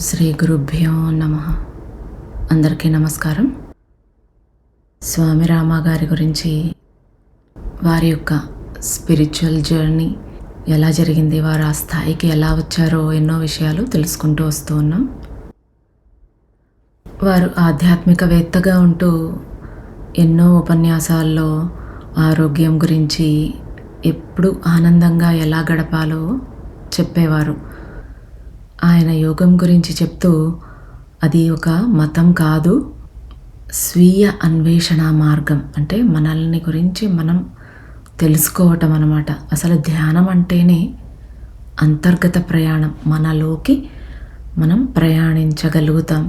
శ్రీ గురుభ్యో నమః. అందరికీ నమస్కారం. స్వామి రామ గారి గురించి, వారి యొక్క స్పిరిచువల్ జర్నీ ఎలా జరిగింది, వారు ఆ స్థాయికి ఎలా వచ్చారో ఎన్నో విషయాలు తెలుసుకుంటూ వస్తూ ఉన్నాం. వారు ఆధ్యాత్మికవేత్తగా ఉంటూ ఎన్నో ఉపన్యాసాల్లో ఆరోగ్యం గురించి, ఎప్పుడు ఆనందంగా ఎలా గడపాలో చెప్పేవారు. ఆయన యోగం గురించి చెప్తూ, అది ఒక మతం కాదు, స్వీయ అన్వేషణ మార్గం, అంటే మనల్ని గురించి మనం తెలుసుకోవటం అన్నమాట. అసలు ధ్యానం అంటేనే అంతర్గత ప్రయాణం, మనలోకి మనం ప్రయాణించగలుగుతాం.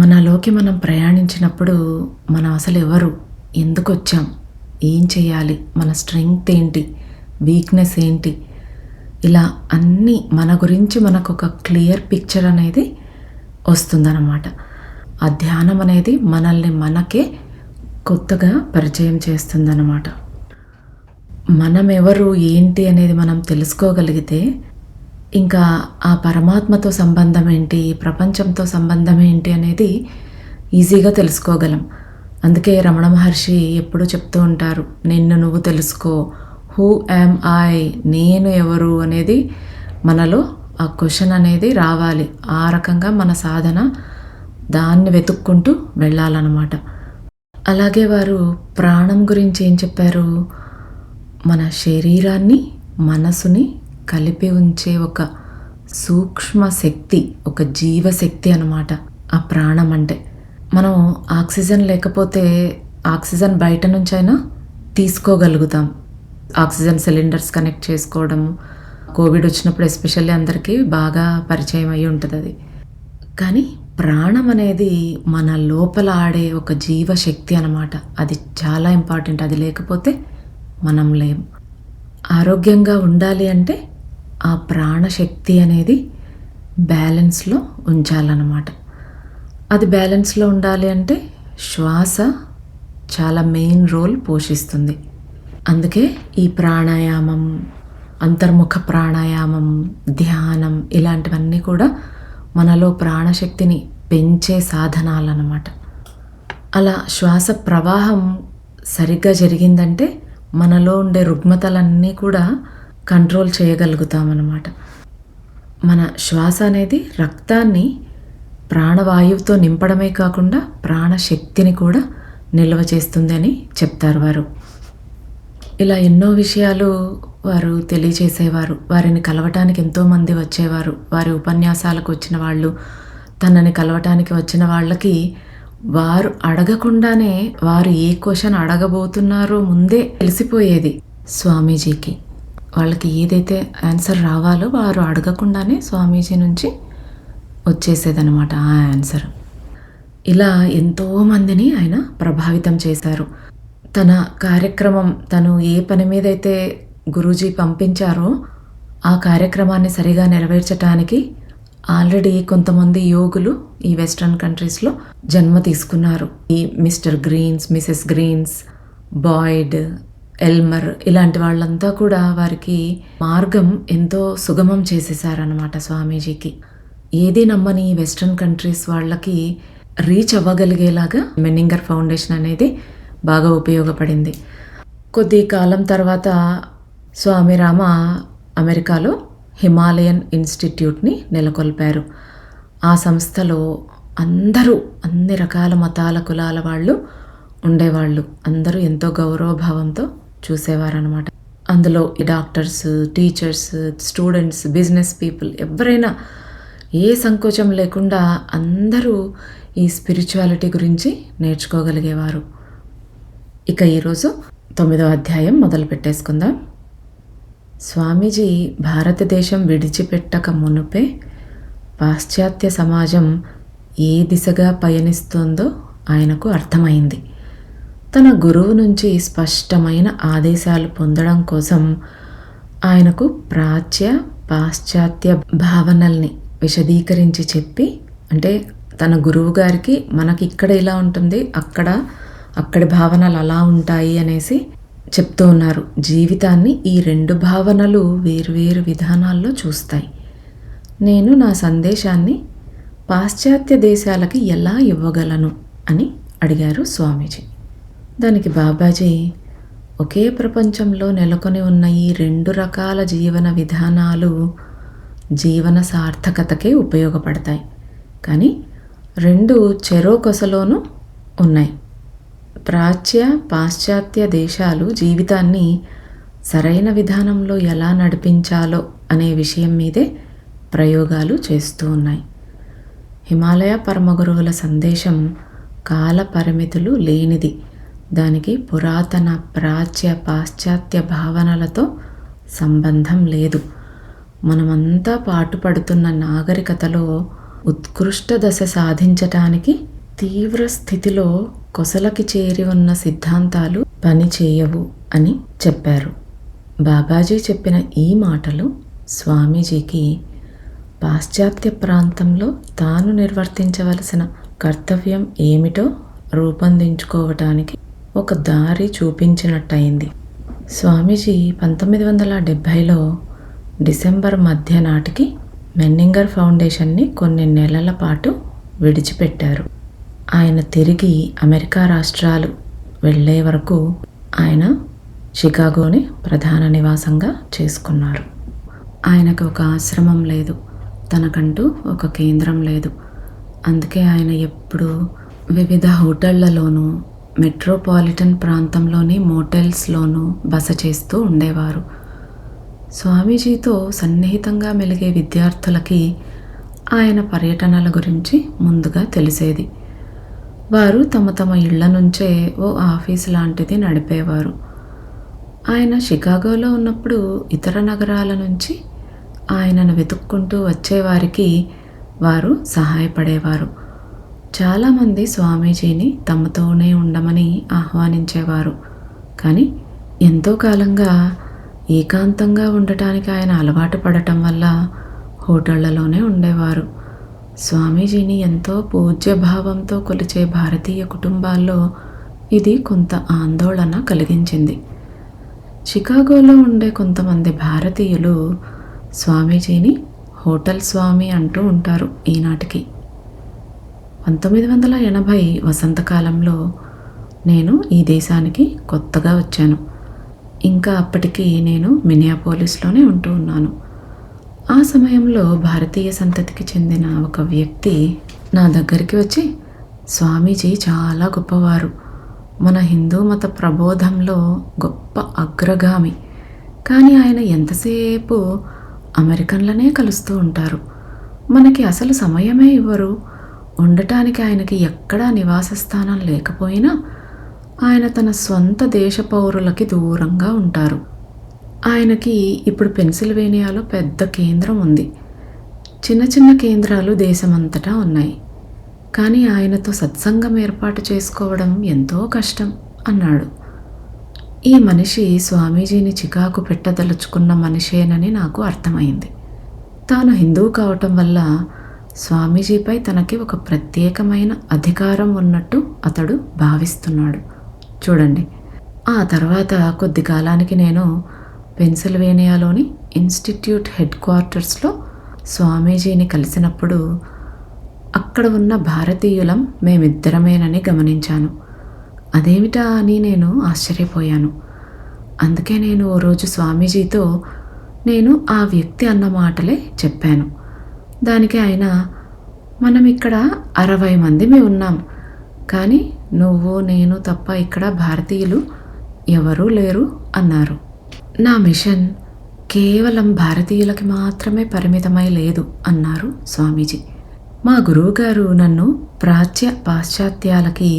మనలోకి మనం ప్రయాణించినప్పుడు మనం అసలు ఎవరు, ఎందుకు వచ్చాం, ఏం చేయాలి, మన స్ట్రెంగ్త్ ఏంటి, వీక్నెస్ ఏంటి, ఇలా అన్నీ మన గురించి మనకు ఒక క్లియర్ పిక్చర్ అనేది వస్తుందన్నమాట. ఆ ధ్యానం అనేది మనల్ని మనకే కొత్తగా పరిచయం చేస్తుందన్నమాట. మనం ఎవరు ఏంటి అనేది మనం తెలుసుకోగలిగితే, ఇంకా ఆ పరమాత్మతో సంబంధం ఏంటి, ప్రపంచంతో సంబంధం ఏంటి అనేది ఈజీగా తెలుసుకోగలం. అందుకే రమణ మహర్షి ఎప్పుడూ చెప్తూ ఉంటారు, నిన్ను నువ్వు తెలుసుకో, హూ యామ్ ఐ, నేను ఎవరు అనేది మనలో ఆ క్వశ్చన్ అనేది రావాలి. ఆ రకంగా మన సాధన దాన్ని వెతుక్కుంటూ వెళ్ళాలన్నమాట. అలాగే వారు ప్రాణం గురించి ఏం చెప్పారు, మన శరీరాన్ని మనసుని కలిపి ఉంచే ఒక సూక్ష్మ శక్తి, ఒక జీవశక్తి అన్నమాట ఆ ప్రాణం అంటే. మనం ఆక్సిజన్ లేకపోతే ఆక్సిజన్ బయట నుంచైనా తీసుకోగలుగుతాం. ఆక్సిజన్ సిలిండర్స్ కనెక్ట్ చేసుకోవడం, కోవిడ్ వచ్చినప్పుడు ఎస్పెషల్లీ అందరికీ బాగా పరిచయం అయ్యి ఉంటుంది అది. కానీ ప్రాణం అనేది మన లోపల ఆడే ఒక జీవశక్తి అన్నమాట. అది చాలా ఇంపార్టెంట్. అది లేకపోతే మనం లేం. ఆరోగ్యంగా ఉండాలి అంటే ఆ ప్రాణశక్తి అనేది బ్యాలెన్స్లో ఉంచాలన్నమాట. అది బ్యాలెన్స్లో ఉండాలి అంటే శ్వాస చాలా మెయిన్ రోల్ పోషిస్తుంది. అందుకే ఈ ప్రాణాయామం, అంతర్ముఖ ప్రాణాయామం, ధ్యానం ఇలాంటివన్నీ కూడా మనలో ప్రాణశక్తిని పెంచే సాధనాలన్నమాట. అలా శ్వాస ప్రవాహం సరిగ్గా జరిగిందంటే మనలో ఉండే రుగ్మతలన్నీ కూడా కంట్రోల్ చేయగలుగుతామన్నమాట. మన శ్వాస అనేది రక్తాన్ని ప్రాణవాయువుతో నింపడమే కాకుండా ప్రాణశక్తిని కూడా నిల్వ చేస్తుంది అని చెప్తారు వారు. ఇలా ఎన్నో విషయాలు వారు తెలియచేసేవారు. వారిని కలవటానికి ఎంతోమంది వచ్చేవారు. వారి ఉపన్యాసాలకు వచ్చిన వాళ్ళు, తనని కలవటానికి వచ్చిన వాళ్ళకి వారు అడగకుండానే వారు ఏ క్వశ్చన్ అడగబోతున్నారో ముందే తెలిసిపోయేది స్వామీజీకి. వాళ్ళకి ఏదైతే ఆన్సర్ రావాలో వారు అడగకుండానే స్వామీజీ నుంచి వచ్చేసేదన్నమాట ఆ ఆన్సర్. ఇలా ఎంతోమందిని ఆయన ప్రభావితం చేశారు. తన కార్యక్రమం, తను ఏ పని మీద అయితే గురూజీ పంపించారో ఆ కార్యక్రమాన్ని సరిగా నెరవేర్చడానికి ఆల్రెడీ కొంతమంది యోగులు ఈ వెస్ట్రన్ కంట్రీస్లో జన్మ తీసుకున్నారు. ఈ mister Greens, missus Greens, Boyd, Elmer ఇలాంటి వాళ్ళంతా కూడా వారికి మార్గం ఎంతో సుగమం చేసేసారనమాట స్వామీజీకి. ఏది నమ్మని వెస్ట్రన్ కంట్రీస్ వాళ్ళకి రీచ్ అవ్వగలిగేలాగా మెన్నింగర్ ఫౌండేషన్ అనేది బాగా ఉపయోగపడింది. కొద్ది కాలం తర్వాత స్వామి రామ అమెరికాలో హిమాలయన్ ఇన్స్టిట్యూట్ని నెలకొల్పారు. ఆ సంస్థలో అందరూ, అన్ని రకాల మతాల కులాల వాళ్ళు ఉండేవాళ్ళు. అందరూ ఎంతో గౌరవభావంతో చూసేవారనమాట. అందులో doctors, teachers, students, business people ఎవరైనా ఏ సంకోచం లేకుండా అందరూ ఈ స్పిరిచువాలిటీ గురించి నేర్చుకోగలిగేవారు. ఇక ఈరోజు 9వ అధ్యాయం మొదలు పెట్టేసుకుందాం. స్వామీజీ భారతదేశం విడిచిపెట్టక మునుపే పాశ్చాత్య సమాజం ఏ దిశగా పయనిస్తుందో ఆయనకు అర్థమైంది. తన గురువు నుంచి స్పష్టమైన ఆదేశాలు పొందడం కోసం ఆయనకు ప్రాచ్య పాశ్చాత్య భావనల్ని విశదీకరించి చెప్పి, అంటే తన గురువు గారికి మనకి ఇక్కడ ఇలా ఉంటుంది, అక్కడి భావనలు అలా ఉంటాయి అనేసి చెప్తూ ఉన్నారు. జీవితాన్ని ఈ రెండు భావనలు వేరువేరు విధానాల్లో చూస్తాయి. నేను నా సందేశాన్ని పాశ్చాత్య దేశాలకి ఎలా ఇవ్వగలను అని అడిగారు స్వామీజీ. దానికి బాబాజీ, ఒకే ప్రపంచంలో నెలకొని ఉన్న ఈ 2 రకాల జీవన విధానాలు జీవన సార్థకతకే ఉపయోగపడతాయి, కానీ 2 చెరో కొసలోనూ ఉన్నాయి. ప్రాచ్య పాశ్చాత్య దేశాలు జీవితాన్ని సరైన విధానంలో ఎలా నడిపించాలో అనే విషయం మీదే ప్రయోగాలు చేస్తూ ఉన్నాయి. హిమాలయ పరమగురువుల సందేశం కాల పరిమితులు లేనిది. దానికి పురాతన ప్రాచ్య పాశ్చాత్య భావనలతో సంబంధం లేదు. మనమంతా పాటుపడుతున్న నాగరికతలో ఉత్కృష్ట దశ సాధించటానికి తీవ్ర స్థితిలో కొసలకి చేరి ఉన్న సిద్ధాంతాలు పనిచేయవు అని చెప్పారు. బాబాజీ చెప్పిన ఈ మాటలు స్వామీజీకి పాశ్చాత్య ప్రాంతంలో తాను నిర్వర్తించవలసిన కర్తవ్యం ఏమిటో రూపొందించుకోవటానికి ఒక దారి చూపించినట్టయింది. స్వామీజీ 1970లో డిసెంబర్ మధ్య నాటికి మెన్నింగర్ ఫౌండేషన్ని కొన్ని నెలల పాటు విడిచిపెట్టారు. ఆయన తిరిగి అమెరికా రాష్ట్రాలు వెళ్ళే వరకు ఆయన షికాగోని ప్రధాన నివాసంగా చేసుకున్నారు. ఆయనకు ఒక ఆశ్రమం లేదు, తనకంటూ ఒక కేంద్రం లేదు. అందుకే ఆయన ఎప్పుడూ వివిధ హోటళ్లలోనూ మెట్రోపాలిటన్ ప్రాంతంలోని మోటెల్స్లోనూ బస చేస్తూ ఉండేవారు. స్వామీజీతో సన్నిహితంగా మెలిగే విద్యార్థులకి ఆయన పర్యటనల గురించి ముందుగా తెలిసేది. వారు తమ ఇళ్ల నుంచే ఓ ఆఫీస్ లాంటిది నడిపేవారు. ఆయన షికాగోలో ఉన్నప్పుడు ఇతర నగరాల నుంచి ఆయనను వెతుక్కుంటూ వచ్చేవారికి వారు సహాయపడేవారు. చాలామంది స్వామీజీని తమతోనే ఉండమని ఆహ్వానించేవారు. కానీ ఎంతో కాలంగా ఏకాంతంగా ఉండటానికి ఆయన అలవాటు పడటం వల్ల హోటళ్లలోనే ఉండేవారు. స్వామీజీని ఎంతో పూజ్యభావంతో కొలిచే భారతీయ కుటుంబాల్లో ఇది కొంత ఆందోళన కలిగించింది. షికాగోలో ఉండే కొంతమంది భారతీయులు స్వామీజీని హోటల్ స్వామి అంటూ ఉంటారు ఈనాటికి. 1980 వసంతకాలంలో నేను ఈ దేశానికి కొత్తగా వచ్చాను. ఇంకా అప్పటికి నేను మినియాపోలిస్లోనే ఉంటూ ఉన్నాను. ఆ సమయంలో భారతీయ సంతతికి చెందిన ఒక వ్యక్తి నా దగ్గరికి వచ్చి, స్వామీజీ చాలా గొప్పవారు, మన హిందూ మత ప్రబోధంలో గొప్ప అగ్రగామి, కానీ ఆయన ఎంతసేపు అమెరికన్లనే కలుస్తూ ఉంటారు, మనకి అసలు సమయమే ఇవ్వరు, ఉండటానికి ఆయనకి ఎక్కడా నివాస స్థానం లేకపోయినా ఆయన తన స్వంత దేశ పౌరులకి దూరంగా ఉంటారు. ఆయనకి ఇప్పుడు పెన్సిల్వేనియాలో పెద్ద కేంద్రం ఉంది, చిన్న చిన్న కేంద్రాలు దేశమంతటా ఉన్నాయి, కానీ ఆయనతో సత్సంగం ఏర్పాటు చేసుకోవడం ఎంతో కష్టం అన్నాడు. ఈ మనిషి స్వామీజీని చికాకు పెట్టదలుచుకున్న మనిషేనని నాకు అర్థమైంది. తాను హిందువు కావటం వల్ల స్వామీజీపై తనకి ఒక ప్రత్యేకమైన అధికారం ఉన్నట్టు అతడు భావిస్తున్నాడు. చూడండి, ఆ తర్వాత కొద్ది కాలానికి నేను పెన్సిల్వేనియాలోని ఇన్స్టిట్యూట్ హెడ్ క్వార్టర్స్లో స్వామీజీని కలిసినప్పుడు అక్కడ ఉన్న భారతీయులం మేమిద్దరమేనని గమనించాను. అదేమిటా అని నేను ఆశ్చర్యపోయాను. అందుకే నేను ఓ రోజు స్వామీజీతో నేను ఆ వ్యక్తి అన్న మాటలే చెప్పాను. దానికి ఆయన, మనం ఇక్కడ 60 మందిమే ఉన్నాం, కానీ నువ్వు నేను తప్ప ఇక్కడ భారతీయులు ఎవరూ లేరు అన్నారు. నా మిషన్ కేవలం భారతీయులకి మాత్రమే పరిమితమై లేదు అన్నారు స్వామీజీ. మా గురువుగారు నన్ను ప్రాచ్య పాశ్చాత్యాలకి,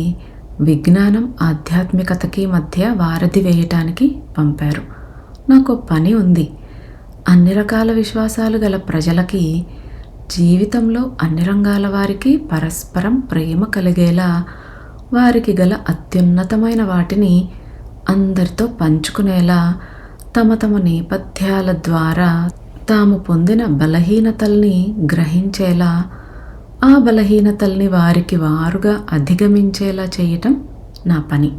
విజ్ఞానం ఆధ్యాత్మికతకి మధ్య వారధి వేయటానికి పంపారు. నాకు పని ఉంది. అన్ని రకాల విశ్వాసాలు గల ప్రజలకి జీవితంలో అన్ని రంగాల వారికి పరస్పరం ప్రేమ కలిగేలా వారికి గల అత్యున్నతమైన వాటిని అందరితో పంచుకునేలా తమ తమ నేపథ్యాల ద్వారా తాము పొందిన బలహీనతల్ని గ్రహించేలా, ఆ బలహీనతల్ని వారికి వారుగా అధిగమించేలా చేయటం నా పని.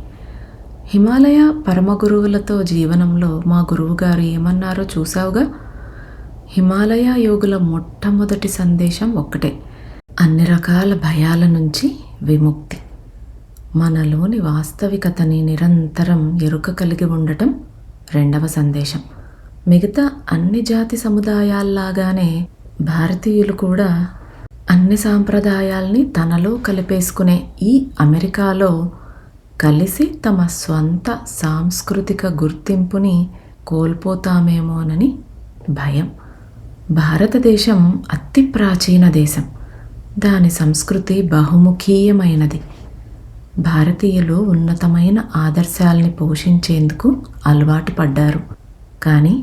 హిమాలయ పరమగురువులతో జీవనంలో మా గురువుగారు ఏమన్నారో చూసావుగా. హిమాలయ యోగుల మొట్టమొదటి సందేశం ఒక్కటే: అన్ని రకాల భయాల నుంచి విముక్తి. మనలోని వాస్తవికతని నిరంతరం ఎరుక కలిగి ఉండటం రెండవ సందేశం. మిగతా అన్ని జాతి సముదాయాల్లాగానే భారతీయులు కూడా అన్ని సాంప్రదాయాల్ని తనలో కలిపేసుకునే ఈ అమెరికాలో కలిసి తమ స్వంత సాంస్కృతిక గుర్తింపుని కోల్పోతామేమోనని భయం. భారతదేశం అతి ప్రాచీన దేశం. దాని సంస్కృతి బహుముఖీయమైనది. భారతీయులు ఉన్నతమైన ఆదర్శాల్ని పోషించేందుకు అలవాటు పడ్డారు. కానీ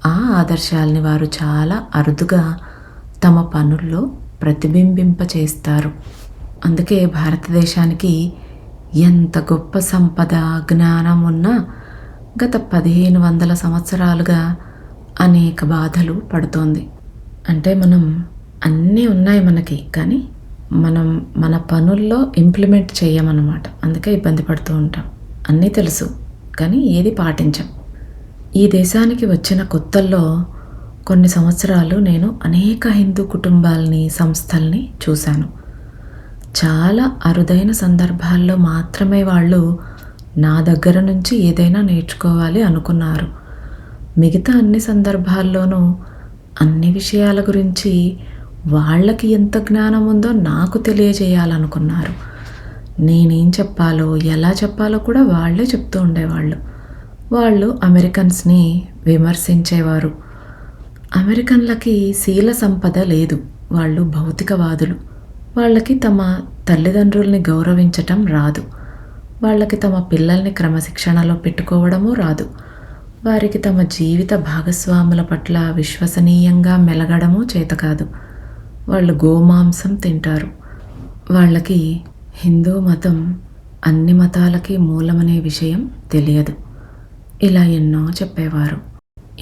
ఆ ఆదర్శాల్ని వారు చాలా అరుదుగా తమ పనుల్లో ప్రతిబింబింపచేస్తారు. అందుకే భారతదేశానికి ఎంత గొప్ప సంపద, జ్ఞానం ఉన్నా గత 1500 సంవత్సరాలుగా అనేక బాధలు పడుతోంది. అంటే మనం అన్నీ ఉన్నాయి మనకి, కానీ మనం మన పనుల్లో ఇంప్లిమెంట్ చేయమన్నమాట. అందుకే ఇబ్బంది పడుతూ ఉంటాం. అన్నీ తెలుసు కానీ ఏది పాటించం. ఈ దేశానికి వచ్చిన కొత్తల్లో కొన్ని సంవత్సరాలు నేను అనేక హిందూ కుటుంబాలని, సంస్థల్ని చూశాను. చాలా అరుదైన సందర్భాల్లో మాత్రమే వాళ్ళు నా దగ్గర నుంచి ఏదైనా నేర్చుకోవాలి అనుకున్నారు. మిగతా అన్ని సందర్భాల్లోనూ అన్ని విషయాల గురించి వాళ్ళకి ఎంత జ్ఞానం ఉందో నాకు తెలియజేయాలనుకున్నారు. నేనేం చెప్పాలో, ఎలా చెప్పాలో కూడా వాళ్ళే చెప్తూ ఉండేవాళ్ళు. వాళ్ళు అమెరికన్స్ని విమర్శించేవారు. అమెరికన్లకి శీల సంపద లేదు. వాళ్ళు భౌతికవాదులు. వాళ్ళకి తమ తల్లిదండ్రుల్ని గౌరవించటం రాదు. వాళ్ళకి తమ పిల్లల్ని క్రమశిక్షణలో పెట్టుకోవడమూ రాదు. వారికి తమ జీవిత భాగస్వాముల పట్ల విశ్వసనీయంగా మెలగడమూ చేతకాదు. వాళ్ళు గోమాంసం తింటారు. వాళ్ళకి హిందూ మతం అన్ని మతాలకి మూలమనే విషయం తెలియదు. ఇలా ఎన్నో చెప్పేవారు.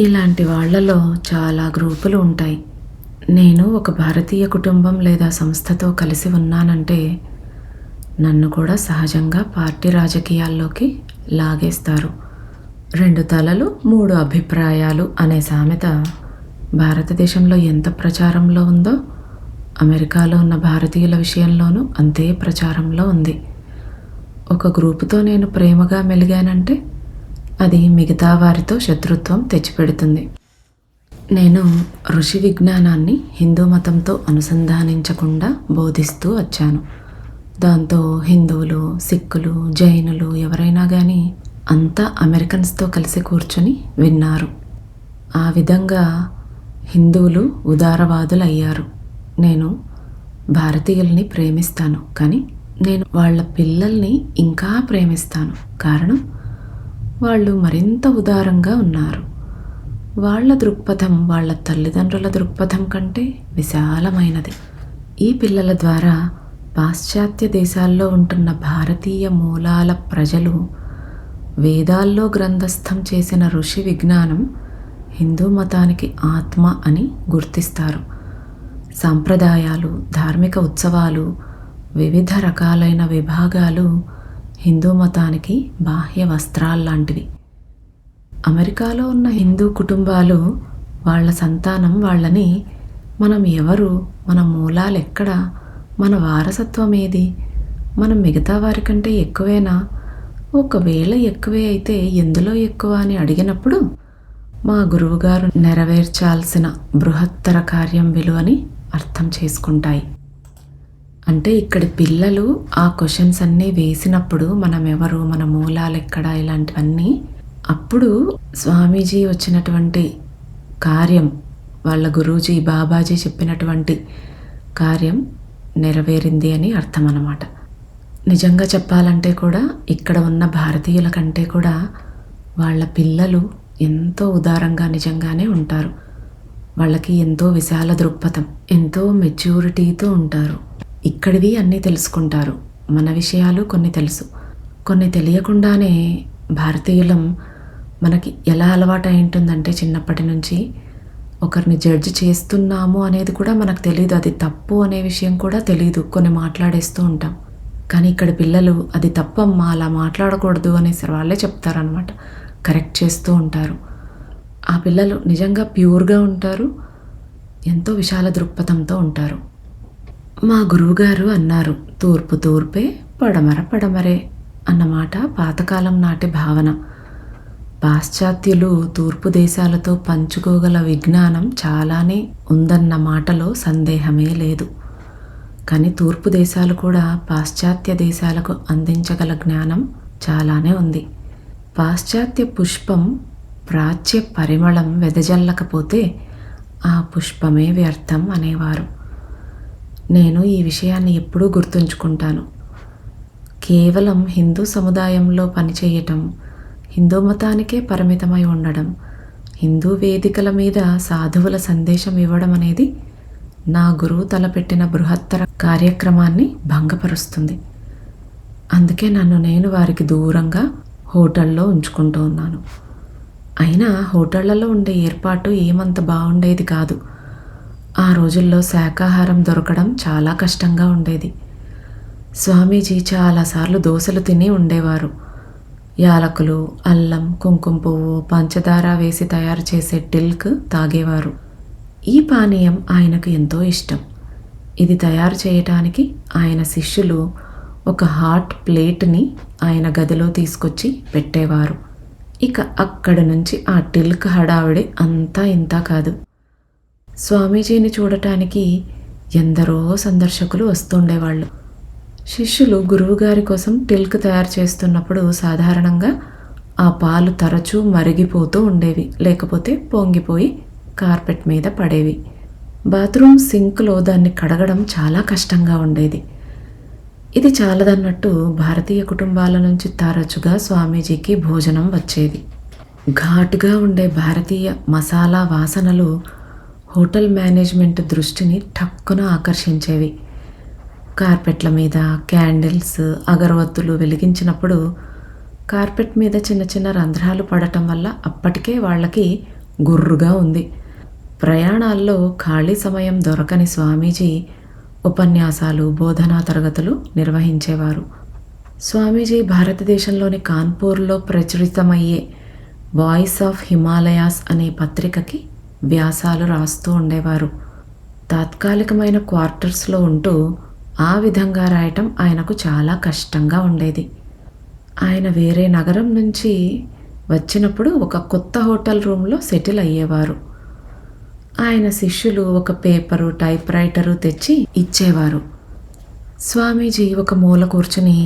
ఇలాంటి వాళ్లలో చాలా గ్రూపులు ఉంటాయి. నేను ఒక భారతీయ కుటుంబం లేదా సంస్థతో కలిసి ఉన్నానంటే నన్ను కూడా సహజంగా పార్టీ రాజకీయాల్లోకి లాగేస్తారు. 2 తలలు 3 అభిప్రాయాలు అనే సామెత భారతదేశంలో ఎంత ప్రచారంలో ఉందో అమెరికాలో ఉన్న భారతీయుల విషయంలోనూ అంతే ప్రచారంలో ఉంది. ఒక గ్రూపుతో నేను ప్రేమగా మెలిగానంటే అది మిగతా వారితో శత్రుత్వం తెచ్చిపెడుతుంది. నేను ఋషి విజ్ఞానాన్ని హిందూ మతంతో అనుసంధానించకుండా బోధిస్తూ వచ్చాను. దాంతో హిందువులు, సిక్కులు, జైనులు ఎవరైనా కానీ అంతా అమెరికన్స్తో కలిసి కూర్చొని విన్నారు. ఆ విధంగా హిందువులు ఉదారవాదులు అయ్యారు. నేను భారతీయుల్ని ప్రేమిస్తాను, కానీ నేను వాళ్ళ పిల్లల్ని ఇంకా ప్రేమిస్తాను. కారణం, వాళ్ళు మరింత ఉదారంగా ఉన్నారు. వాళ్ళ దృక్పథం వాళ్ళ తల్లిదండ్రుల దృక్పథం కంటే విశాలమైనది. ఈ పిల్లల ద్వారా పాశ్చాత్య దేశాల్లో ఉంటున్న భారతీయ మూలాల ప్రజలు వేదాల్లో గ్రంథస్థం చేసిన ఋషి విజ్ఞానం హిందూ మతానికి ఆత్మ అని గుర్తిస్తారు. సాంప్రదాయాలు, ధార్మిక ఉత్సవాలు, వివిధ రకాలైన విభాగాలు హిందూ మతానికి బాహ్య వస్త్రాల్లాంటివి. అమెరికాలో ఉన్న హిందూ కుటుంబాలు వాళ్ళ సంతానం వాళ్ళని మనం ఎవరు, మన మూలాలు ఎక్కడ, మన వారసత్వం ఏది, మనం మిగతా వారికంటే ఎక్కువేనా, ఒకవేళ ఎక్కువే అయితే ఎందులో ఎక్కువ అని అడిగినప్పుడు మా గురువుగారు నెరవేర్చాల్సిన బృహత్తర కార్యం విలువని అర్థం చేసుకుంటాయి. అంటే ఇక్కడి పిల్లలు ఆ క్వశ్చన్స్ అన్నీ వేసినప్పుడు మనం ఎవరు, మన మూలాలు ఎక్కడ, ఇలాంటివన్నీ అప్పుడు స్వామీజీ వచ్చినటువంటి కార్యం, వాళ్ళ గురూజీ బాబాజీ చెప్పినటువంటి కార్యం నెరవేరింది అని అర్థం అన్నమాట. నిజంగా చెప్పాలంటే కూడా ఇక్కడ ఉన్న భారతీయుల కంటే కూడా వాళ్ళ పిల్లలు ఎంతో ఉదారంగా నిజంగానే ఉంటారు. వాళ్ళకి ఎంతో విశాల దృక్పథం, ఎంతో మెచ్యూరిటీతో ఉంటారు. ఇక్కడివి అన్నీ తెలుసుకుంటారు. మన విషయాలు కొన్ని తెలుసు, కొన్ని తెలియకుండానే భారతీయులం మనకి ఎలా అలవాటు అయి ఉంటుందంటే చిన్నప్పటి నుంచి ఒకరిని జడ్జి చేస్తున్నాము అనేది కూడా మనకు తెలియదు. అది తప్పు అనే విషయం కూడా తెలియదు. కొన్ని మాట్లాడేస్తూ ఉంటాం. కానీ ఇక్కడ పిల్లలు అది తప్పమ్మా, అలా మాట్లాడకూడదు అనేసి వాళ్ళే చెప్తారనమాట. కరెక్ట్ చేస్తూ ఉంటారు. ఆ పిల్లలు నిజంగా ప్యూర్గా ఉంటారు. ఎంతో విశాల దృక్పథంతో ఉంటారు. మా గురువుగారు అన్నారు, తూర్పు తూర్పే, పడమర పడమరే అన్నమాట పాతకాలం నాటి భావన. పాశ్చాత్యులు తూర్పు దేశాలతో పంచుకోగల విజ్ఞానం చాలానే ఉందన్న మాటలో సందేహమే లేదు. కానీ తూర్పు దేశాలు కూడా పాశ్చాత్య దేశాలకు అందించగల జ్ఞానం చాలానే ఉంది. పాశ్చాత్య పుష్పం ప్రాచ్య పరిమళం వెదజల్లకపోతే ఆ పుష్పమే వ్యర్థం అనేవారు. నేను ఈ విషయాన్ని ఎప్పుడూ గుర్తుంచుకుంటాను. కేవలం హిందూ సముదాయంలో పనిచేయటం, హిందూ మతానికే పరిమితమై ఉండడం, హిందూ వేదికల మీద సాధువుల సందేశం ఇవ్వడం అనేది నా గురువు తలపెట్టిన బృహత్తర కార్యక్రమాన్ని భంగపరుస్తుంది. అందుకే నన్ను నేను వారికి దూరంగా హోటల్లో ఉంచుకుంటూ ఉన్నాను. అయినా హోటళ్లలో ఉండే ఏర్పాటు ఏమంత బాగుండేది కాదు. ఆ రోజుల్లో శాకాహారం దొరకడం చాలా కష్టంగా ఉండేది. స్వామీజీ చాలాసార్లు దోశలు తిని ఉండేవారు. యాలకులు, అల్లం, కుంకుమ పువ్వు, పంచదార వేసి తయారు చేసే టిల్క్ తాగేవారు. ఈ పానీయం ఆయనకు ఎంతో ఇష్టం. ఇది తయారు చేయటానికి ఆయన శిష్యులు ఒక హాట్ ప్లేట్ని ఆయన గదిలో తీసుకొచ్చి పెట్టేవారు. ఇక అక్కడి నుంచి ఆ టిల్క్ హడావిడి అంతా ఇంత కాదు. స్వామీజీని చూడటానికి ఎందరో సందర్శకులు వస్తుండేవాళ్ళు. శిష్యులు గురువుగారి కోసం టిల్క్ తయారు చేస్తున్నప్పుడు సాధారణంగా ఆ పాలు తరచూ మరిగిపోతూ ఉండేవి, లేకపోతే పొంగిపోయి కార్పెట్ మీద పడేవి. బాత్రూమ్ సింక్లో దాన్ని కడగడం చాలా కష్టంగా ఉండేది. ఇది చాలదన్నట్టు భారతీయ కుటుంబాల నుంచి తరచుగా స్వామీజీకి భోజనం వచ్చేది. ఘాటుగా ఉండే భారతీయ మసాలా వాసనలు హోటల్ మేనేజ్మెంట్ దృష్టిని ఠక్కున ఆకర్షించేవి. కార్పెట్ల మీద క్యాండిల్స్, అగరవత్తులు వెలిగించినప్పుడు కార్పెట్ మీద చిన్న చిన్న రంధ్రాలు పడటం వల్ల అప్పటికే వాళ్ళకి గుర్రుగా ఉంది. ప్రయాణాల్లో ఖాళీ సమయం దొరకని స్వామీజీ ఉపన్యాసాలు, బోధనా తరగతులు నిర్వహించేవారు. స్వామీజీ భారతదేశంలోని కాన్పూర్లో ప్రచురితమయ్యే వాయిస్ ఆఫ్ హిమాలయాస్ అనే పత్రికకి వ్యాసాలు రాస్తూ ఉండేవారు. తాత్కాలికమైన క్వార్టర్స్లో ఉంటూ ఆ విధంగా రాయటం ఆయనకు చాలా కష్టంగా ఉండేది. ఆయన వేరే నగరం నుంచి వచ్చినప్పుడు ఒక కొత్త హోటల్ రూమ్లో సెటిల్ అయ్యేవారు. ఆయన శిష్యులు ఒక పేపరు, టైప్ రైటరు తెచ్చి ఇచ్చేవారు. స్వామీజీ ఒక మూల కూర్చుని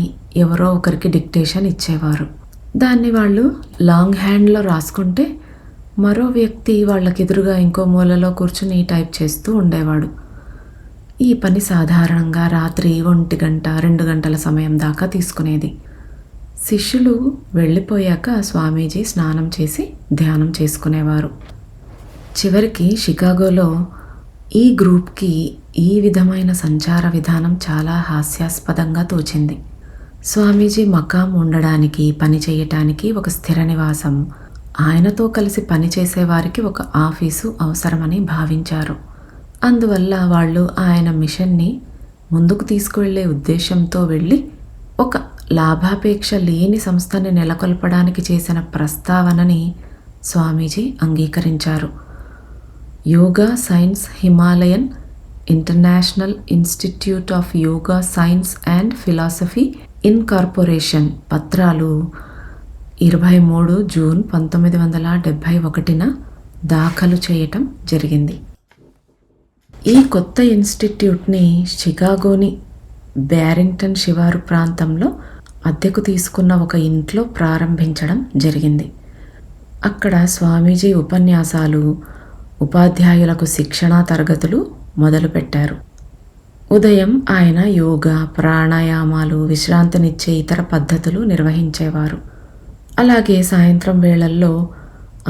ఎవరో ఒకరికి డిక్టేషన్ ఇచ్చేవారు. దాన్ని వాళ్ళు లాంగ్ హ్యాండ్లో రాసుకుంటే మరో వ్యక్తి వాళ్ళకెదురుగా ఇంకో మూలలో కూర్చుని టైప్ చేస్తూ ఉండేవాడు. ఈ పని సాధారణంగా రాత్రి 1 గంట 2 గంటల సమయం దాకా తీసుకునేది. శిష్యులు వెళ్ళిపోయాక స్వామీజీ స్నానం చేసి ధ్యానం చేసుకునేవారు. చివరికి షికాగోలో ఈ గ్రూప్కి ఈ విధమైన సంచార విధానం చాలా హాస్యాస్పదంగా తోచింది. స్వామీజీ మకాం ఉండడానికి, పని చేయటానికి ఒక స్థిర నివాసం, ఆయనతో కలిసి పనిచేసేవారికి ఒక ఆఫీసు అవసరమని భావించారు. అందువల్ల వాళ్ళు ఆయన మిషన్ని ముందుకు తీసుకువెళ్లే ఉద్దేశంతో వెళ్ళి ఒక లాభాపేక్ష లేని సంస్థని నెలకొల్పడానికి చేసిన ప్రస్తావనని స్వామీజీ అంగీకరించారు. Yoga science Himalayan international institute of yoga science and philosophy incorporation పత్రాలు 23 జూన్ 1971న దాఖలు చేయటం జరిగింది. ఈ కొత్త ఇన్స్టిట్యూట్ని షికాగోని బ్యారింగ్టన్ శివారు ప్రాంతంలో అద్దెకు తీసుకున్న ఒక ఇంట్లో ప్రారంభించడం జరిగింది. అక్కడ స్వామీజీ ఉపన్యాసాలు, ఉపాధ్యాయులకు శిక్షణా తరగతులు మొదలుపెట్టారు. ఉదయం ఆయన యోగా, ప్రాణాయామాలు, విశ్రాంతినిచ్చే ఇతర పద్ధతులు నిర్వహించేవారు. అలాగే సాయంత్రం వేళల్లో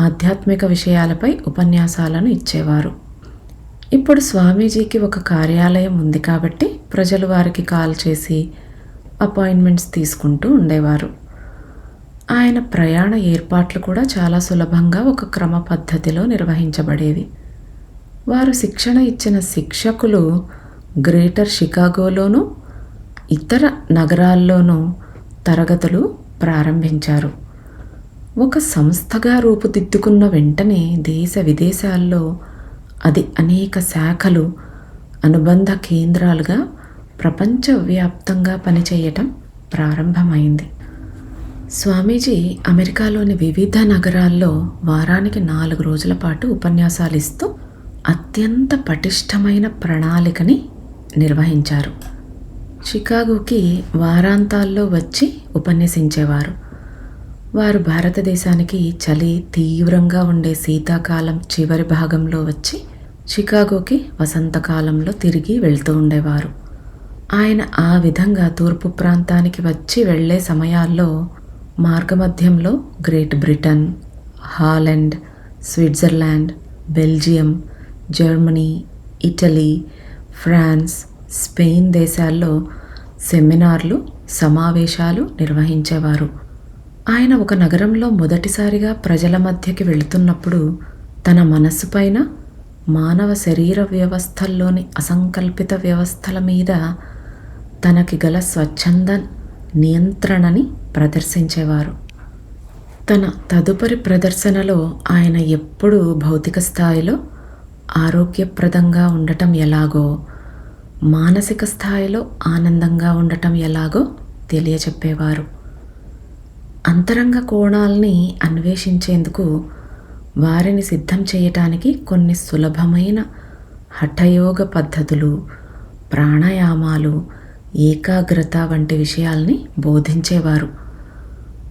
ఆధ్యాత్మిక విషయాలపై ఉపన్యాసాలను ఇచ్చేవారు. ఇప్పుడు స్వామీజీకి ఒక కార్యాలయం ఉంది కాబట్టి ప్రజలు వారికి కాల్ చేసి అపాయింట్మెంట్స్ తీసుకుంటూ ఉండేవారు. ఆయన ప్రయాణ ఏర్పాట్లు కూడా చాలా సులభంగా ఒక క్రమ పద్ధతిలో నిర్వహించబడేవి. వారు శిక్షణ ఇచ్చిన శిక్షకులు గ్రేటర్ షికాగోలోనూ ఇతర నగరాల్లోనూ తరగతులు ప్రారంభించారు. ఒక సంస్థగా రూపుదిద్దుకున్న వెంటనే దేశ విదేశాల్లో అది అనేక శాఖలు, అనుబంధ కేంద్రాలుగా ప్రపంచవ్యాప్తంగా పనిచేయటం ప్రారంభమైంది. స్వామీజీ అమెరికాలోని వివిధ నగరాల్లో వారానికి 4 రోజుల పాటు ఉపన్యాసాలిస్తూ అత్యంత పటిష్టమైన ప్రణాళికని నిర్వహించారు. చికాగోకి వారాంతాల్లో వచ్చి ఉపన్యసించేవారు. వారు భారతదేశానికి చలి తీవ్రంగా ఉండే శీతాకాలం చివరి భాగంలో వచ్చి చికాగోకి వసంతకాలంలో తిరిగి వెళ్తూ ఉండేవారు. ఆయన ఆ విధంగా తూర్పు ప్రాంతానికి వచ్చి వెళ్ళే సమయాల్లో మార్గమధ్యంలో Great Britain, Holland, Switzerland, Belgium, Germany, Italy, France, Spain దేశాల్లో సెమినార్లు, సమావేశాలు నిర్వహించేవారు. ఆయన ఒక నగరంలో మొదటిసారిగా ప్రజల మధ్యకి వెళుతున్నప్పుడు తన మనస్సుపైన మానవ శరీర వ్యవస్థల్లోని అసంకల్పిత వ్యవస్థల మీద తనకి గల స్వచ్ఛంద నియంత్రణని ప్రదర్శించేవారు. తన తదుపరి ప్రదర్శనలో ఆయన ఎప్పుడూ భౌతిక స్థాయిలో ఆరోగ్యప్రదంగా ఉండటం ఎలాగో, మానసిక స్థాయిలో ఆనందంగా ఉండటం ఎలాగో తెలియచెప్పేవారు. అంతరంగ కోణాల్ని అన్వేషించేందుకు వారిని సిద్ధం చేయటానికి కొన్ని సులభమైన హఠయోగ పద్ధతులు, ప్రాణాయామాలు, ఏకాగ్రత వంటి విషయాల్ని బోధించేవారు.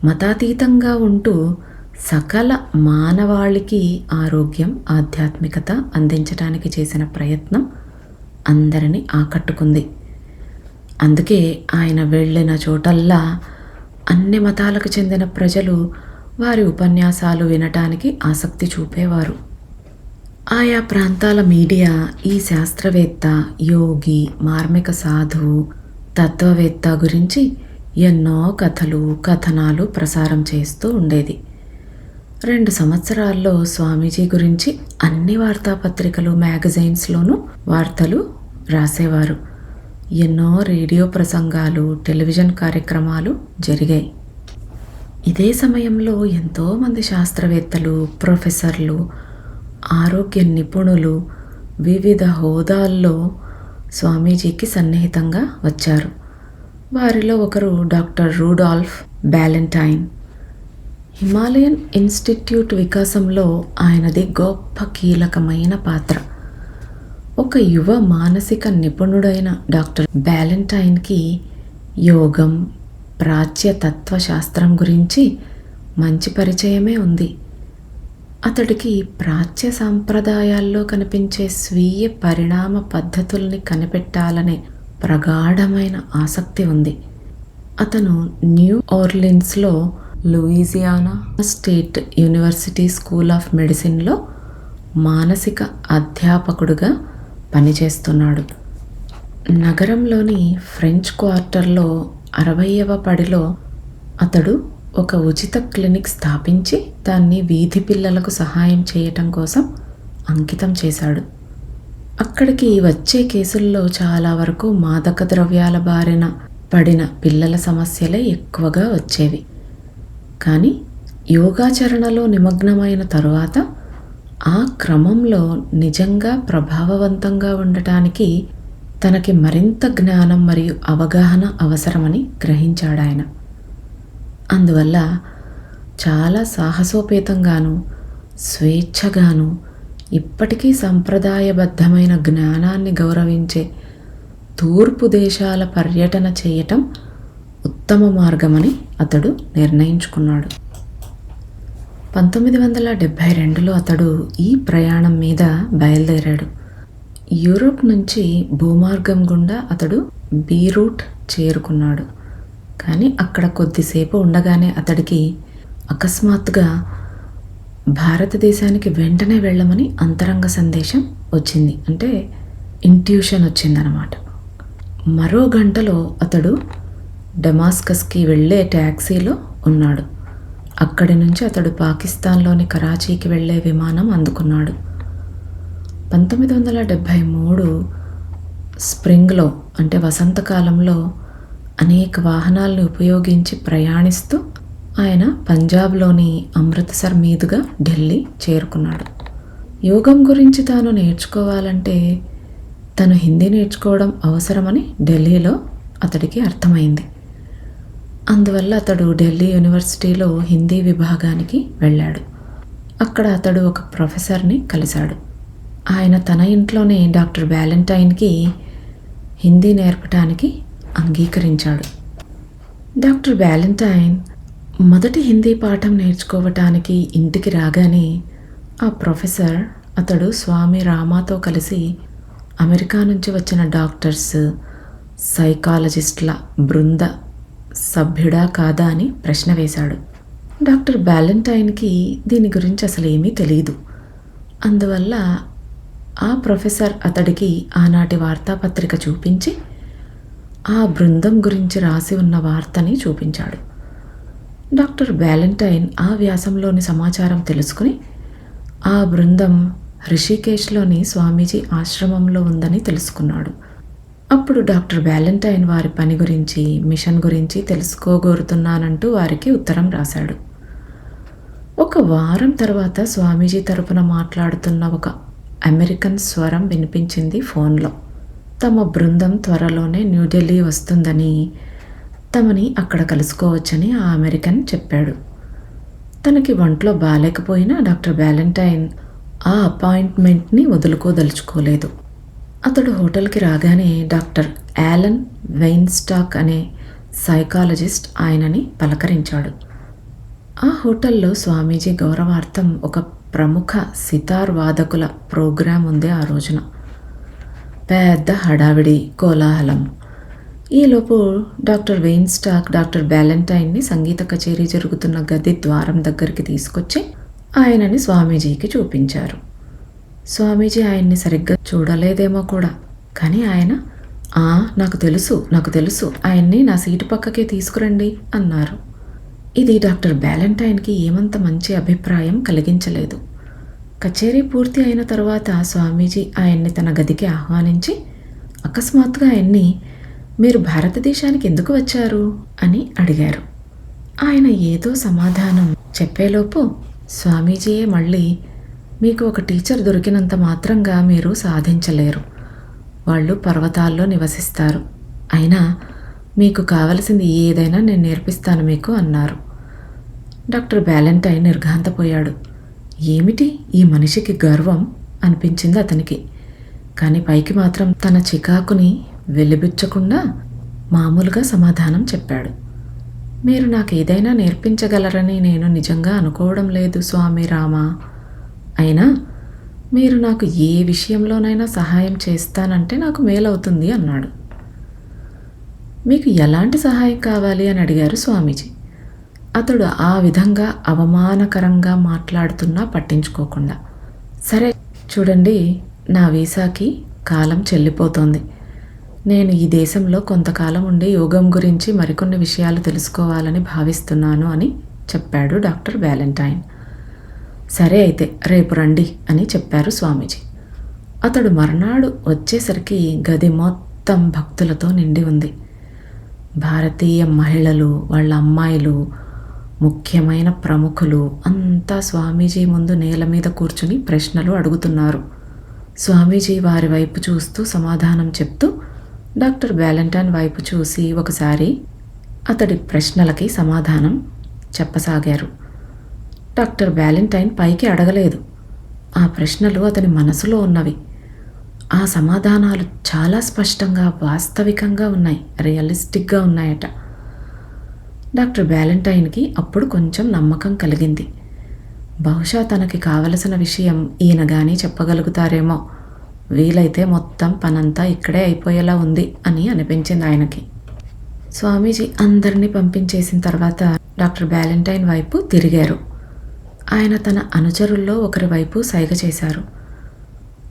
మతాతీతంగా ఉంటూ సకల మానవాళికి ఆరోగ్యం, ఆధ్యాత్మికత అందించడానికి చేసిన ప్రయత్నం అందరినీ ఆకట్టుకుంది. అందుకే ఆయన వెళ్ళిన చోటల్లా అన్ని మతాలకు చెందిన ప్రజలు వారి ఉపన్యాసాలు వినటానికి ఆసక్తి చూపేవారు. ఆయా ప్రాంతాల మీడియా ఈ శాస్త్రవేత్త, యోగి, మార్మిక సాధువు, తత్వవేత్త గురించి ఎన్నో కథలు, కథనాలు ప్రసారం చేస్తూ ఉండేది. 2 సంవత్సరాల్లో స్వామీజీ గురించి అన్ని వార్తాపత్రికలు, మ్యాగజైన్స్లోనూ వార్తలు రాసేవారు. ఎన్నో రేడియో ప్రసంగాలు, టెలివిజన్ కార్యక్రమాలు జరిగాయి. ఇదే సమయంలో ఎంతోమంది శాస్త్రవేత్తలు, ప్రొఫెసర్లు, ఆరోగ్య నిపుణులు వివిధ హోదాల్లో స్వామీజీకి సన్నిహితంగా వచ్చారు. వారిలో ఒకరు డాక్టర్ రూడాల్ఫ్ బ్యాలెంటైన్. హిమాలయన్ ఇన్స్టిట్యూట్ వికాసంలో ఆయనది గొప్ప కీలకమైన పాత్ర. ఒక యువ మానసిక నిపుణుడైన డాక్టర్ బ్యాలెంటైన్కి యోగం, ప్రాచ్య తత్వశాస్త్రం గురించి మంచి పరిచయమే ఉంది. అతడికి ప్రాచ్య సాంప్రదాయాల్లో కనిపించే స్వీయ పరిణామ పద్ధతుల్ని కనిపెట్టాలనే ప్రగాఢమైన ఆసక్తి ఉంది. అతను న్యూ ఆర్లిన్స్లో Louisiana state university school of మెడిసిన్లో మానసిక అధ్యాపకుడుగా పనిచేస్తున్నాడు. నగరంలోని ఫ్రెంచ్ క్వార్టర్లో 60వ పడిలో అతడు ఒక ఉచిత క్లినిక్ స్థాపించి దాన్ని వీధి పిల్లలకు సహాయం చేయటం కోసం అంకితం చేశాడు. అక్కడికి వచ్చే కేసుల్లో చాలా వరకు మాదక ద్రవ్యాల బారిన పడిన పిల్లల సమస్యలే ఎక్కువగా వచ్చేవి. కానీ యోగాచరణలో నిమగ్నమైన తరువాత ఆ క్రమంలో నిజంగా ప్రభావవంతంగా ఉండటానికి తనకి మరింత జ్ఞానం మరియు అవగాహన అవసరమని గ్రహించాడాయన. అందువల్ల చాలా సాహసోపేతంగాను, స్వేచ్ఛగాను, ఇప్పటికీ సంప్రదాయబద్ధమైన జ్ఞానాన్ని గౌరవించే తూర్పు దేశాల పర్యటన చేయటం ఉత్తమ మార్గమని అతడు నిర్ణయించుకున్నాడు. 1972లో అతడు ఈ ప్రయాణం మీద బయలుదేరాడు. యూరోప్ నుంచి భూమార్గం గుండా అతడు బీరూట్ చేరుకున్నాడు. కానీ అక్కడ కొద్దిసేపు ఉండగానే అతడికి అకస్మాత్తుగా భారతదేశానికి వెంటనే వెళ్ళమని అంతరంగ సందేశం వచ్చింది. అంటే ఇంట్యూషన్ వచ్చిందనమాట. మరో గంటలో అతడు డమాస్కస్కి వెళ్ళే ట్యాక్సీలో ఉన్నాడు. అక్కడి నుంచి అతడు పాకిస్తాన్లోని కరాచీకి వెళ్ళే విమానం అందుకున్నాడు. 1973 స్ప్రింగ్లో అంటే వసంతకాలంలో అనేక వాహనాలను ఉపయోగించి ప్రయాణిస్తూ ఆయన పంజాబ్లోని అమృత్సర్ మీదుగా ఢిల్లీ చేరుకున్నాడు. యోగం గురించి తాను నేర్చుకోవాలంటే తను హిందీ నేర్చుకోవడం అవసరమని ఢిల్లీలో అతడికి అర్థమైంది. అందువల్ల అతడు ఢిల్లీ యూనివర్సిటీలో హిందీ విభాగానికి వెళ్ళాడు. అక్కడ అతడు ఒక ప్రొఫెసర్ని కలిశాడు. ఆయన తన ఇంట్లోనే డాక్టర్ వ్యాలంటైన్కి హిందీ నేర్పటానికి అంగీకరించాడు. డాక్టర్ వ్యాలంటైన్ మొదటి హిందీ పాఠం నేర్చుకోవటానికి ఇంటికి రాగానే ఆ ప్రొఫెసర్ అతడు స్వామి రామాతో కలిసి అమెరికా నుంచి వచ్చిన డాక్టర్స్, సైకాలజిస్టుల బృంద సభ్యుడా కాదా అని ప్రశ్న వేశాడు. డాక్టర్ వ్యాలంటైన్కి దీని గురించి అసలు ఏమీ తెలియదు. అందువల్ల ఆ ప్రొఫెసర్ అతడికి ఆనాటి వార్తాపత్రిక చూపించి ఆ బృందం గురించి రాసి ఉన్న వార్తని చూపించాడు. డాక్టర్ వ్యాలంటైన్ ఆ వ్యాసంలోని సమాచారం తెలుసుకుని ఆ బృందం రిషికేశ్లోని స్వామీజీ ఆశ్రమంలో ఉందని తెలుసుకున్నాడు. అప్పుడు డాక్టర్ వ్యాలంటైన్ వారి పని గురించి, మిషన్ గురించి తెలుసుకోగోరుతున్నానంటూ వారికి ఉత్తరం రాశాడు. ఒక వారం తర్వాత స్వామీజీ తరపున మాట్లాడుతున్న ఒక అమెరికన్ స్వరం వినిపించింది ఫోన్లో. తమ బృందం త్వరలోనే న్యూఢిల్లీ వస్తుందని, తమని అక్కడ కలుసుకోవచ్చని ఆ అమెరికన్ చెప్పాడు. తనకి ఒంట్లో బాలేకపోయినా డాక్టర్ వ్యాలంటైన్ ఆ అపాయింట్మెంట్ని వదులుకోదలుచుకోలేదు. అతడు హోటల్కి రాగానే డాక్టర్ యాలన్ వెయిన్స్టాక్ అనే సైకాలజిస్ట్ ఆయనని పలకరించాడు. ఆ హోటల్లో స్వామీజీ గౌరవార్థం ఒక ప్రముఖ సితార్ వాదకుల ప్రోగ్రాం ఉంది. ఆ రోజున పెద్ద హడావిడి, కోలాహలం. ఈలోపు డాక్టర్ వెయిన్స్టాక్ డాక్టర్ వ్యాలంటైన్ని సంగీత కచేరీ జరుగుతున్న గది ద్వారం దగ్గరికి తీసుకొచ్చి ఆయనని స్వామీజీకి చూపించారు. స్వామీజీ ఆయన్ని సరిగ్గా చూడలేదేమో కూడా, కానీ ఆయన నాకు తెలుసు ఆయన్ని నా సీటు పక్కకే తీసుకురండి అన్నారు. ఇది డాక్టర్ వ్యాలంటైన్కి ఏమంత మంచి అభిప్రాయం కలిగించలేదు. కచేరీ పూర్తి అయిన తర్వాత స్వామీజీ ఆయన్ని తన గదికి ఆహ్వానించి అకస్మాత్తుగా ఆయన్ని, మీరు భారతదేశానికి ఎందుకు వచ్చారు అని అడిగారు. ఆయన ఏదో సమాధానం చెప్పేలోపు స్వామీజీయే మళ్ళీ, మీకు ఒక టీచర్ దొరికినంత మాత్రంగా మీరు సాధించలేరు. వాళ్ళు పర్వతాల్లో నివసిస్తారు. అయినా మీకు కావలసింది ఏదైనా నేను నేర్పిస్తాను మీకు అన్నారు. డాక్టర్ వ్యాలంటైన్ నిర్ఘాంతపోయాడు. ఏమిటి ఈ మనిషికి గర్వం అనిపించింది అతనికి. కానీ పైకి మాత్రం తన చికాకుని వెలిబుచ్చకుండా మామూలుగా సమాధానం చెప్పాడు. మీరు నాకు ఏదైనా నేర్పించగలరని నేను నిజంగా అనుకోవడం లేదు స్వామి రామా. అయినా మీరు నాకు ఏ విషయంలోనైనా సహాయం చేస్తానంటే నాకు మేలవుతుంది అన్నాడు. మీకు ఎలాంటి సహాయం కావాలి అని అడిగారు స్వామీజీ. అతడు ఆ విధంగా అవమానకరంగా మాట్లాడుతున్నా పట్టించుకోకుండా, సరే చూడండి, నా వీసాకి కాలం చెల్లిపోతోంది. నేను ఈ దేశంలో కొంతకాలం ఉండి యోగం గురించి మరికొన్ని విషయాలు తెలుసుకోవాలని భావిస్తున్నాను అని చెప్పాడు డాక్టర్ వ్యాలంటైన్. సరే అయితే రేపు రండి అని చెప్పారు స్వామీజీ. అతడు మర్నాడు వచ్చేసరికి గది మొత్తం భక్తులతో నిండి ఉంది. భారతీయ మహిళలు, వాళ్ళ అమ్మాయిలు, ముఖ్యమైన ప్రముఖులు అంతా స్వామీజీ ముందు నేల మీద కూర్చుని ప్రశ్నలు అడుగుతున్నారు. స్వామీజీ వారి వైపు చూస్తూ సమాధానం చెప్తూ డాక్టర్ వ్యాలంటైన్ వైపు చూసి ఒకసారి అతడి ప్రశ్నలకి సమాధానం చెప్పసాగారు. డాక్టర్ వ్యాలంటైన్ పైకి అడగలేదు. ఆ ప్రశ్నలు అతని మనసులో ఉన్నవి. ఆ సమాధానాలు చాలా స్పష్టంగా, వాస్తవికంగా ఉన్నాయి, రియలిస్టిక్గా ఉన్నాయట. డాక్టర్ వ్యాలంటైన్కి అప్పుడు కొంచెం నమ్మకం కలిగింది. బహుశా తనకి కావలసిన విషయం ఈయన గానీ చెప్పగలుగుతారేమో, వీలైతే మొత్తం పనంతా ఇక్కడే అయిపోయేలా ఉంది అని అనిపించింది ఆయనకి. స్వామీజీ అందరినీ పంపించేసిన తర్వాత డాక్టర్ వ్యాలంటైన్ వైపు తిరిగారు. ఆయన తన అనుచరుల్లో ఒకరి వైపు సైగ చేశారు.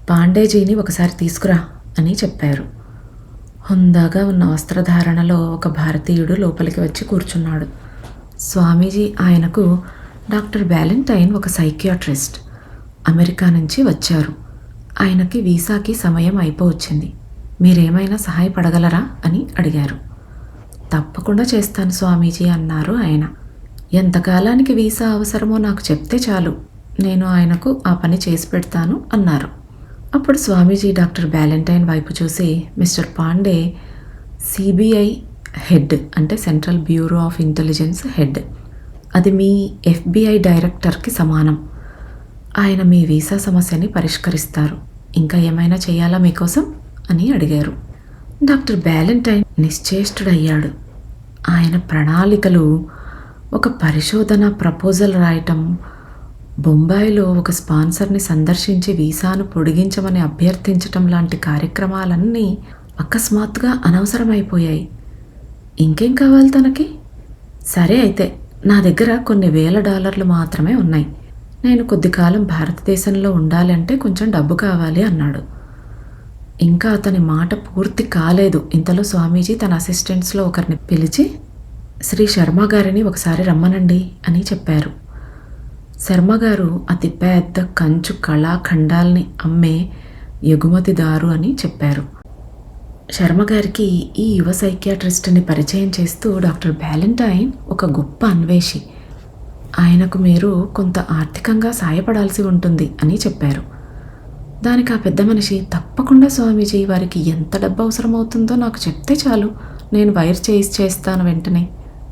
పాండేజీని ఒకసారి తీసుకురా అని చెప్పారు. హుందాగా ఉన్న వస్త్రధారణలో ఒక భారతీయుడు లోపలికి వచ్చి కూర్చున్నాడు. స్వామీజీ ఆయనకు, డాక్టర్ వ్యాలంటైన్ ఒక సైకియాట్రిస్ట్, అమెరికా నుంచి వచ్చారు. ఆయనకి వీసాకి సమయం అయిపోవచ్చింది. మీరేమైనా సహాయపడగలరా అని అడిగారు. తప్పకుండా చేస్తాను స్వామీజీ అన్నారు ఆయన. ఎంతకాలానికి వీసా అవసరమో నాకు చెప్తే చాలు, నేను ఆయనకు ఆ పని చేసి పెడతాను అన్నారు. అప్పుడు స్వామీజీ డాక్టర్ బ్యాలెంటైన్ వైపు చూసి, మిస్టర్ పాండే సిబిఐ హెడ్, అంటే central bureau of intelligence head. అది మీ FBI డైరెక్టర్కి సమానం. ఆయన మీ వీసా సమస్యని పరిష్కరిస్తారు. ఇంకా ఏమైనా చేయాలా మీకోసం అని అడిగారు. డాక్టర్ బ్యాలెంటైన్ నిశ్చేష్టుడయ్యాడు. ఆయన ప్రణాళికలు, ఒక పరిశోధన ప్రపోజల్ రాయటం, బొంబాయిలో ఒక స్పాన్సర్ని సందర్శించి వీసాను పొడిగించమని అభ్యర్థించటం లాంటి కార్యక్రమాలన్నీ అకస్మాత్తుగా అనవసరమైపోయాయి. ఇంకేం కావాలి తనకి? సరే అయితే, నా దగ్గర కొన్ని $1,000 మాత్రమే ఉన్నాయి. నేను కొద్ది కాలం భారతదేశంలో ఉండాలి అంటే కొంచెం డబ్బు కావాలి అన్నాడు. ఇంకా అతని మాట పూర్తి కాలేదు. ఇంతలో స్వామీజీ తన అసిస్టెంట్స్లో ఒకరిని పిలిచి, శ్రీ శర్మ గారిని ఒకసారి రమ్మనండి అని చెప్పారు. శర్మ గారు అతి పెద్ద కంచు కళాఖండాల్ని అమ్మే ఎగుమతిదారు అని చెప్పారు. శర్మ గారికి ఈ యువ సైకియాట్రిస్ట్ని పరిచయం చేస్తూ, డాక్టర్ బ్యాలెంటైన్ ఒక గొప్ప అన్వేషి, ఆయనకు మీరు కొంత ఆర్థికంగా సాయపడాల్సి ఉంటుంది అని చెప్పారు. దానికి ఆ పెద్ద మనిషి, తప్పకుండా స్వామీజీ, వారికి ఎంత డబ్బు అవసరమవుతుందో నాకు చెప్తే చాలు, నేను వైర్ చేస్తాను వెంటనే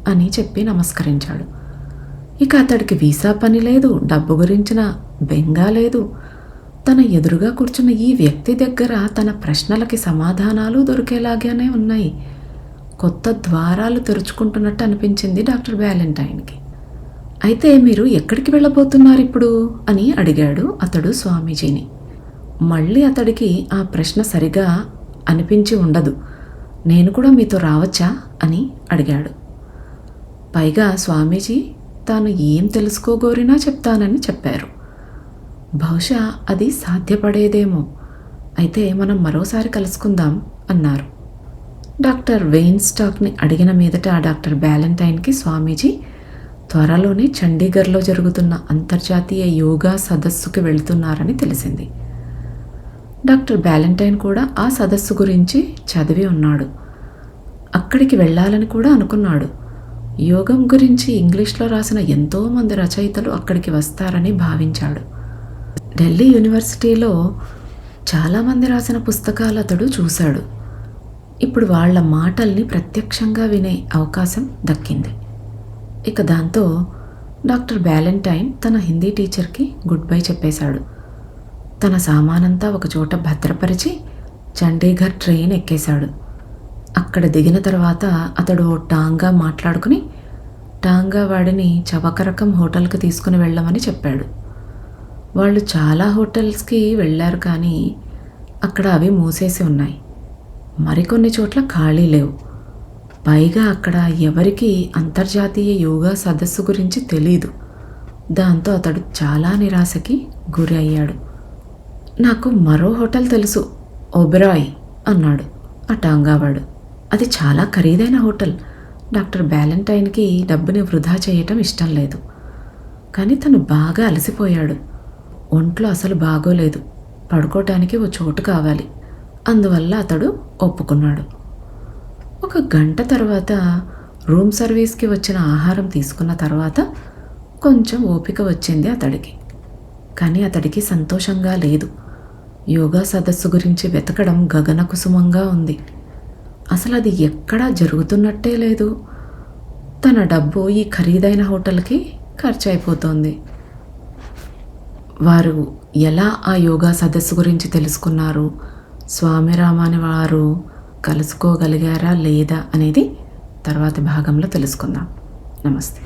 అని చెప్పి నమస్కరించాడు. ఇక అతడికి వీసా పని లేదు, డబ్బు గురించిన బెంగా లేదు. తన ఎదురుగా కూర్చున్న ఈ వ్యక్తి దగ్గర తన ప్రశ్నలకి సమాధానాలు దొరికేలాగానే ఉన్నాయి. కొత్త ద్వారాలు తెరుచుకుంటున్నట్టు అనిపించింది డాక్టర్ బ్యాలెంటైన్కి. అయితే మీరు ఎక్కడికి వెళ్ళబోతున్నారు ఇప్పుడు అని అడిగాడు అతడు స్వామీజీని. మళ్ళీ అతడికి ఆ ప్రశ్న సరిగా అనిపించి ఉండదు. నేను కూడా మీతో రావచ్చా అని అడిగాడు. పైగా స్వామీజీ తాను ఏం తెలుసుకోగోరినా చెప్తానని చెప్పారు. బహుశా అది సాధ్యపడేదేమో. అయితే మనం మరోసారి కలుసుకుందాం అన్నారు. డాక్టర్ వెయిన్స్టాక్ని అడిగిన మీదట డాక్టర్ బ్యాలెంటైన్కి స్వామీజీ త్వరలోనే చండీగఢ్లో జరుగుతున్న అంతర్జాతీయ యోగా సదస్సుకి వెళ్తున్నారని తెలిసింది. డాక్టర్ బ్యాలెంటైన్ కూడా ఆ సదస్సు గురించి చదివి ఉన్నాడు. అక్కడికి వెళ్ళాలని కూడా అనుకున్నాడు. యోగం గురించి ఇంగ్లీష్లో రాసిన ఎంతోమంది రచయితలు అక్కడికి వస్తారని భావించాడు. ఢిల్లీ యూనివర్సిటీలో చాలామంది రాసిన పుస్తకాలు అతడు చూశాడు. ఇప్పుడు వాళ్ళ మాటల్ని ప్రత్యక్షంగా వినే అవకాశం దక్కింది. ఇక దాంతో డాక్టర్ బ్యాలెంటైన్ తన హిందీ టీచర్కి గుడ్ బై చెప్పేశాడు. తన సామానంతా ఒక చోట భద్రపరిచి చండీగఢ్ ట్రైన్ ఎక్కేశాడు. అక్కడ దిగిన తర్వాత అతడు టాంగా మాట్లాడుకుని టాంగా వాడిని చవకరకం హోటల్కి తీసుకుని వెళ్ళమని చెప్పాడు. వాళ్ళు చాలా హోటల్స్కి వెళ్ళారు, కానీ అక్కడ అవి మూసేసి ఉన్నాయి. మరికొన్ని చోట్ల ఖాళీ లేవు. పైగా అక్కడ ఎవరికి అంతర్జాతీయ యోగా సదస్సు గురించి తెలీదు. దాంతో అతడు చాలా నిరాశకి గురి అయ్యాడు. నాకు మరో హోటల్ తెలుసు, ఒబెరాయ్ అన్నాడు ఆ టాంగావాడు. అది చాలా ఖరీదైన హోటల్. డాక్టర్ బ్యాలెంటైన్కి డబ్బుని వృధా చేయటం ఇష్టం లేదు. కానీ తను బాగా అలసిపోయాడు. ఒంట్లో అసలు బాగోలేదు. పడుకోవటానికి ఓ చోటు కావాలి. అందువల్ల అతడు ఒప్పుకున్నాడు. ఒక గంట తర్వాత రూమ్ సర్వీస్కి వచ్చిన ఆహారం తీసుకున్న తర్వాత కొంచెం ఓపిక వచ్చింది అతడికి. కానీ అతడికి సంతోషంగా లేదు. యోగా సదస్సు గురించి వెతకడం గగనకుసుమంగా ఉంది. అసలు అది ఎక్కడా జరుగుతున్నట్టే లేదు. తన డబ్బు ఈ ఖరీదైన హోటల్కి ఖర్చు అయిపోతోంది. వారు ఎలా ఆ యోగా సదస్సు గురించి తెలుసుకున్నారు, స్వామిరామాని వారు కలుసుకోగలిగారా లేదా అనేది తర్వాతి భాగంలో తెలుసుకుందాం. నమస్తే.